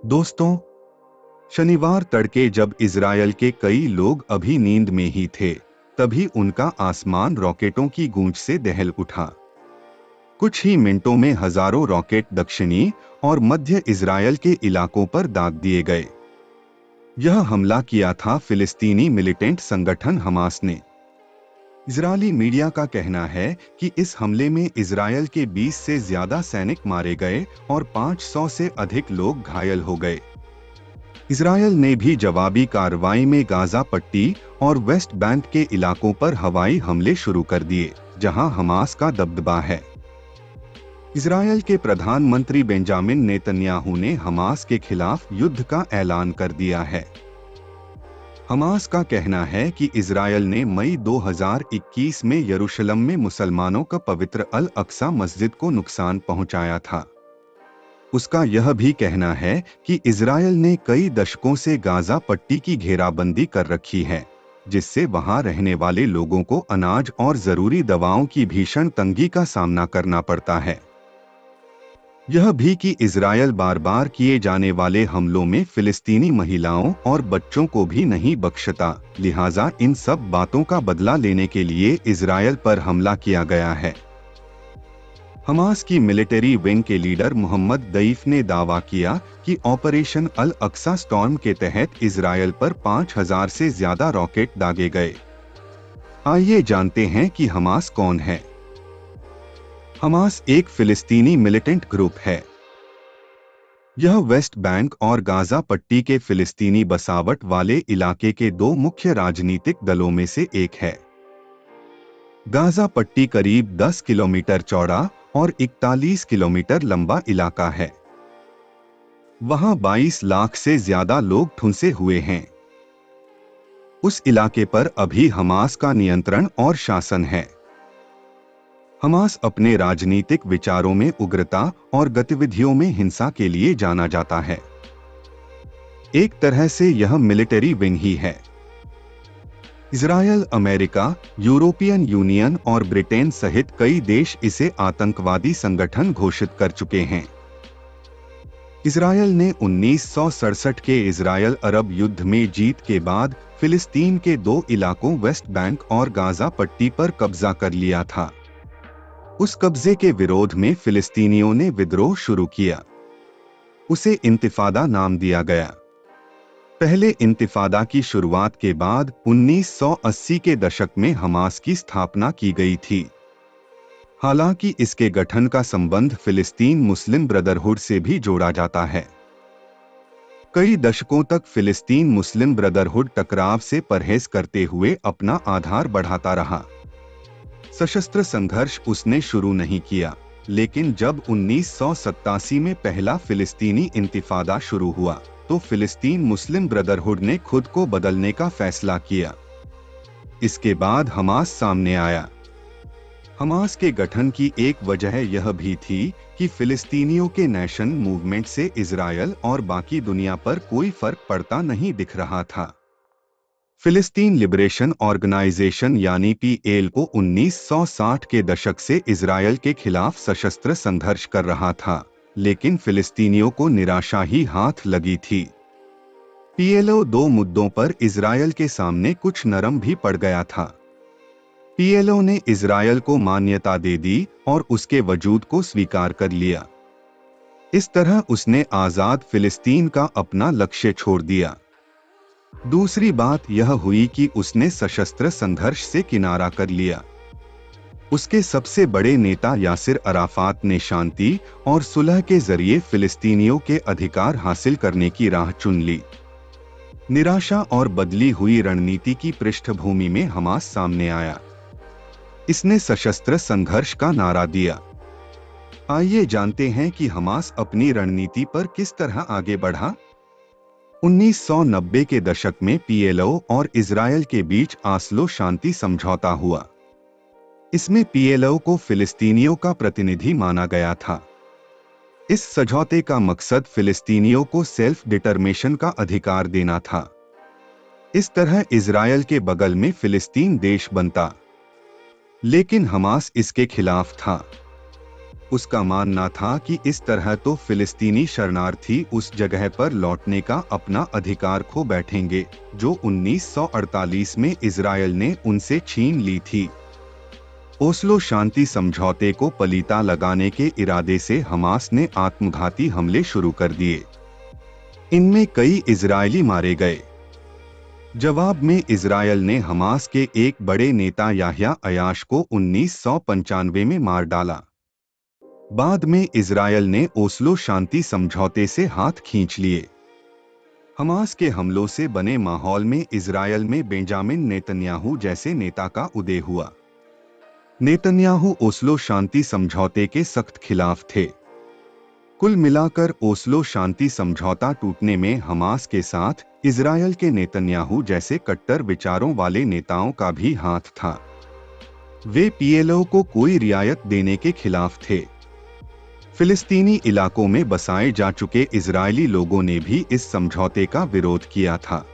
दोस्तों, शनिवार तड़के जब इजरायल के कई लोग अभी नींद में ही थे, तभी उनका आसमान रॉकेटों की गूंज से दहल उठा। कुछ ही मिनटों में हजारों रॉकेट दक्षिणी और मध्य इजरायल के इलाकों पर दाग दिए गए। यह हमला किया था फिलिस्तीनी मिलिटेंट संगठन हमास ने। इजरायली मीडिया का कहना है कि इस हमले में इजरायल के 20 से ज्यादा सैनिक मारे गए और 500 से अधिक लोग घायल हो गए। इजरायल ने भी जवाबी कार्रवाई में गाजा पट्टी और वेस्ट बैंक के इलाकों पर हवाई हमले शुरू कर दिए, जहां हमास का दबदबा है। इजरायल के प्रधानमंत्री बेंजामिन नेतन्याहू ने हमास के खिलाफ युद्ध का ऐलान कर दिया है। हमास का कहना है कि इजरायल ने मई 2021 में यरूशलेम में मुसलमानों का पवित्र अल अक्सा मस्जिद को नुकसान पहुंचाया था। उसका यह भी कहना है कि इजरायल ने कई दशकों से गाजा पट्टी की घेराबंदी कर रखी है, जिससे वहां रहने वाले लोगों को अनाज और जरूरी दवाओं की भीषण तंगी का सामना करना पड़ता है। यह भी कि इजरायल बार बार किए जाने वाले हमलों में फिलिस्तीनी महिलाओं और बच्चों को भी नहीं बख्शता, लिहाजा इन सब बातों का बदला लेने के लिए इजरायल पर हमला किया गया है। हमास की मिलिट्री विंग के लीडर मोहम्मद दईफ ने दावा किया कि ऑपरेशन अल अक्सा स्टॉर्म के तहत इजरायल पर 5000 से ज्यादा रॉकेट दागे गए। आइए जानते हैं कि हमास कौन है। हमास एक फिलिस्तीनी मिलिटेंट ग्रुप है। यह वेस्ट बैंक और गाजा पट्टी के फिलिस्तीनी बसावट वाले इलाके के दो मुख्य राजनीतिक दलों में से एक है। गाजा पट्टी करीब 10 किलोमीटर चौड़ा और 41 किलोमीटर लंबा इलाका है। वहां 22 लाख से ज्यादा लोग ठुंसे हुए हैं। उस इलाके पर अभी हमास का नियंत्रण और शासन है। हमास अपने राजनीतिक विचारों में उग्रता और गतिविधियों में हिंसा के लिए जाना जाता है। एक तरह से यह मिलिट्री विंग ही है। इजरायल, अमेरिका, यूरोपियन यूनियन और ब्रिटेन सहित कई देश इसे आतंकवादी संगठन घोषित कर चुके हैं। इजरायल ने 1967 के इजरायल अरब युद्ध में जीत के बाद फिलिस्तीन के दो इलाकों वेस्ट बैंक और गाजा पट्टी पर कब्जा कर लिया था। उस कब्जे के विरोध में फिलिस्तीनियों ने विद्रोह शुरू किया। उसे इंतिफादा नाम दिया गया। पहले इंतिफादा की शुरुआत के बाद 1980 के दशक में हमास की स्थापना की गई थी। हालांकि इसके गठन का संबंध फिलिस्तीन मुस्लिम ब्रदरहुड से भी जोड़ा जाता है। कई दशकों तक फिलिस्तीन मुस्लिम ब्रदरहुड टकराव से परहेज करते हुए अपना आधार बढ़ाता रहा। सशस्त्र संघर्ष उसने शुरू नहीं किया, लेकिन जब 1987 में पहला फिलिस्तीनी इंतिफादा शुरू हुआ, तो फिलिस्तीन मुस्लिम ब्रदरहुड ने खुद को बदलने का फैसला किया। इसके बाद हमास सामने आया। हमास के गठन की एक वजह यह भी थी कि फिलिस्तीनियों के नेशन मूवमेंट से इजरायल और बाकी दुनिया पर कोई फर्क पड़ता नहीं दिख रहा था। फिलिस्तीन लिबरेशन ऑर्गेनाइजेशन यानी पीएल को 1960 के दशक से इजरायल के खिलाफ सशस्त्र संघर्ष कर रहा था, लेकिन फिलिस्तीनियों को निराशा ही हाथ लगी थी। पीएलओ दो मुद्दों पर इजरायल के सामने कुछ नरम भी पड़ गया था। पीएलओ ने इजरायल को मान्यता दे दी और उसके वजूद को स्वीकार कर लिया। इस तरह उसने आजाद फिलिस्तीन का अपना लक्ष्य छोड़ दिया। दूसरी बात यह हुई कि उसने सशस्त्र संघर्ष से किनारा कर लिया। उसके सबसे बड़े नेता यासिर अराफात ने शांति और सुलह के जरिए फिलिस्तीनियों के अधिकार हासिल करने की राह चुन ली। निराशा और बदली हुई रणनीति की पृष्ठभूमि में हमास सामने आया। इसने सशस्त्र संघर्ष का नारा दिया। आइए जानते हैं कि हमास अपनी रणनीति पर किस तरह आगे बढ़ा। 1990 के दशक में पीएलओ और इजरायल के बीच आस्लो शांति समझौता हुआ। इसमें पीएलओ को फिलिस्तीनियों का प्रतिनिधि माना गया था। इस समझौते का मकसद फिलिस्तीनियों को सेल्फ डिटरमिनेशन का अधिकार देना था। इस तरह इजरायल के बगल में फिलिस्तीन देश बनता। लेकिन हमास इसके खिलाफ था। उसका मानना था कि इस तरह तो फिलिस्तीनी शरणार्थी उस जगह पर लौटने का अपना अधिकार खो बैठेंगे जो 1948 में इजरायल ने उनसे छीन ली थी। ओस्लो शांति समझौते को पलीता लगाने के इरादे से हमास ने आत्मघाती हमले शुरू कर दिए। इनमें कई इजरायली मारे गए। जवाब में इजरायल ने हमास के एक बड़े नेता याह्या अयाश को 1995 में मार डाला। बाद में इजरायल ने ओस्लो शांति समझौते से हाथ खींच लिए। हमास के हमलों से बने माहौल में इजरायल में बेंजामिन नेतन्याहू जैसे नेता का उदय हुआ। नेतन्याहू ओस्लो शांति समझौते के सख्त खिलाफ थे। कुल मिलाकर ओस्लो शांति समझौता टूटने में हमास के साथ इजरायल के नेतन्याहू जैसे कट्टर विचारों वाले नेताओं का भी हाथ था। वे पीएलओ को कोई रियायत देने के खिलाफ थे। फिलिस्तीनी इलाकों में बसाए जा चुके इजरायली लोगों ने भी इस समझौते का विरोध किया था।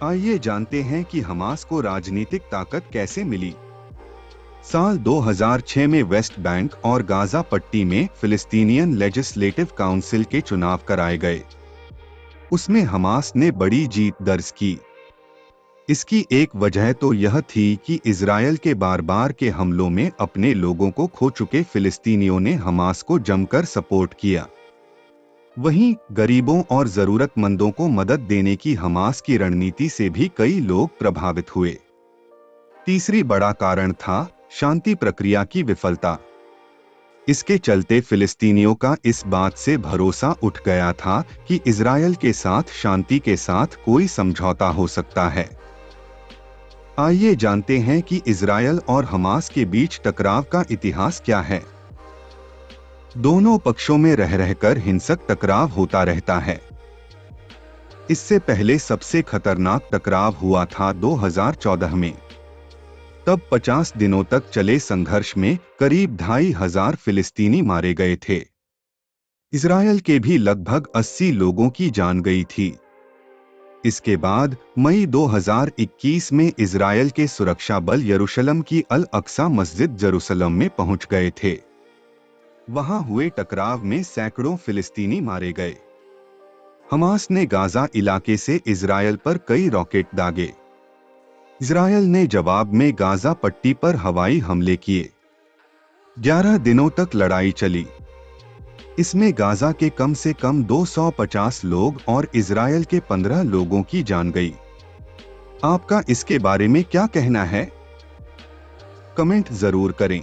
आइए जानते हैं कि हमास को राजनीतिक ताकत कैसे मिली। साल 2006 में वेस्ट बैंक और गाजा पट्टी में फिलिस्तीनियन लेजिस्लेटिव काउंसिल के चुनाव कराए गए। उसमें हमास ने बड़ी जीत दर्ज की। इसकी एक वजह तो यह थी कि इजरायल के बार बार के हमलों में अपने लोगों को खो चुके फिलिस्तीनियों ने हमास को जमकर सपोर्ट किया। वहीं गरीबों और जरूरतमंदों को मदद देने की हमास की रणनीति से भी कई लोग प्रभावित हुए। तीसरी बड़ा कारण था शांति प्रक्रिया की विफलता। इसके चलते फिलिस्तीनियों का इस बात से भरोसा उठ गया था कि इजरायल के साथ शांति के साथ कोई समझौता हो सकता है। आइए जानते हैं कि इजरायल और हमास के बीच टकराव का इतिहास क्या है। दोनों पक्षों में रह रहकर हिंसक टकराव होता रहता है। इससे पहले सबसे खतरनाक टकराव हुआ था 2014 में। तब 50 दिनों तक चले संघर्ष में करीब 2,500 फिलिस्तीनी मारे गए थे। इजरायल के भी लगभग 80 लोगों की जान गई थी। इसके बाद मई 2021 में इजरायल के सुरक्षा बल यरूशलेम की अल अक्सा मस्जिद जेरूसलम में पहुंच गए थे। वहां हुए टकराव में सैकड़ों फिलिस्तीनी मारे गए। हमास ने गाजा इलाके से इजरायल पर कई रॉकेट दागे। इजरायल ने जवाब में गाजा पट्टी पर हवाई हमले किए। 11 दिनों तक लड़ाई चली। इसमें गाजा के कम से कम 250 लोग और इजरायल के 15 लोगों की जान गई। आपका इसके बारे में क्या कहना है? कमेंट जरूर करें।